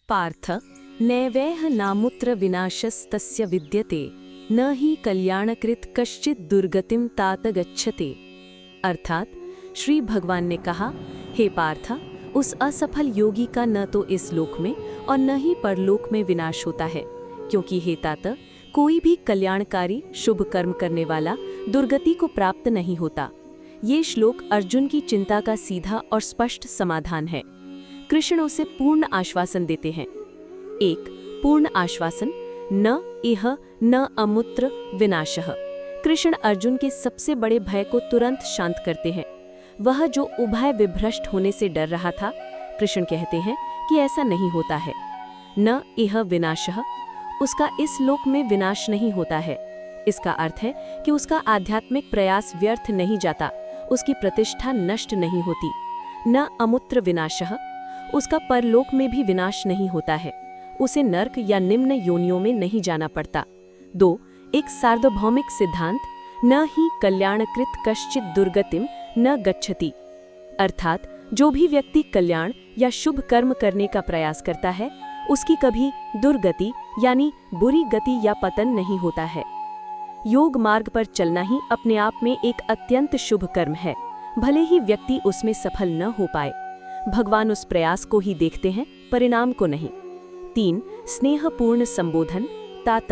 पार्थ नैवेह नामुत्र विनाशस्तस्य विद्यते न ही कल्याणकृत कश्चित दुर्गतिम तात गच्छते। अर्थात श्री भगवान ने कहा, हे पार्थ, उस असफल योगी का न तो इस लोक में और न ही परलोक में विनाश होता है, क्योंकि हे तात, कोई भी कल्याणकारी शुभ कर्म करने वाला दुर्गति को प्राप्त नहीं होता। ये श्लोक अर्जुन की चिंता का सीधा और स्पष्ट समाधान है। कृष्ण उसे पूर्ण आश्वासन देते हैं। एक पूर्ण आश्वासन, न इह न अमुत्र विनाशः। कृष्ण अर्जुन के सबसे बड़े भय को तुरंत शांत करते हैं। वह जो उभय विभ्रष्ट होने से डर रहा था, कृष्ण कहते हैं कि ऐसा नहीं होता है। न इह विनाशः, उसका इस लोक में विनाश नहीं होता है। इसका अर्थ है कि उसका आध्यात्मिक प्रयास व्यर्थ नहीं जाता, उसकी प्रतिष्ठा नष्ट नहीं होती। न अमुत्र विनाशः, उसका परलोक में भी विनाश नहीं होता है, उसे नर्क या निम्न योनियों में नहीं जाना पड़ता। 2. एक सार्वभौमिक सिद्धांत, न ही कल्याणकृत कश्चित दुर्गतिम न गच्छति। अर्थात जो भी व्यक्ति कल्याण या शुभ कर्म करने का प्रयास करता है, उसकी कभी दुर्गति यानी बुरी गति या पतन नहीं होता है। योग मार्ग पर चलना ही अपने आप में एक अत्यंत शुभ कर्म है, भले ही व्यक्ति उसमें सफल न हो पाए। भगवान उस प्रयास को ही देखते हैं, परिणाम को नहीं। 3. स्नेहपूर्ण संबोधन, तात।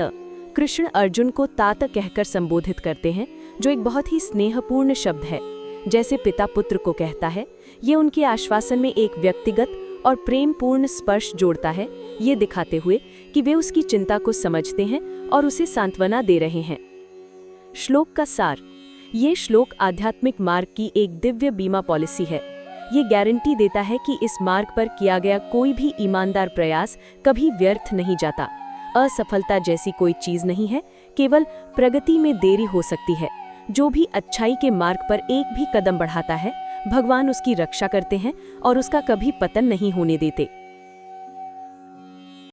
कृष्ण अर्जुन को तात कहकर संबोधित करते हैं, जो एक बहुत ही स्नेहपूर्ण शब्द है। जैसे पिता पुत्र को कहता है, ये उनके आश्वासन में एक व्यक्तिगत और प्रेमपूर्ण स्पर्श जोड़ता है, ये दिखाते हुए कि वे उसकी चिंता को समझते हैं और उसे सांत्वना दे रहे हैं। श्लोक का सार, ये श्लोक आध्यात्मिक मार्ग की एक दिव्य बीमा पॉलिसी है। ये गारंटी देता है कि इस मार्ग पर किया गया कोई भी ईमानदार प्रयास कभी व्यर्थ नहीं जाता। असफलता जैसी कोई चीज नहीं है, केवल प्रगति में देरी हो सकती है। जो भी अच्छाई के मार्ग पर एक भी कदम बढ़ाता है, भगवान उसकी रक्षा करते हैं और उसका कभी पतन नहीं होने देते।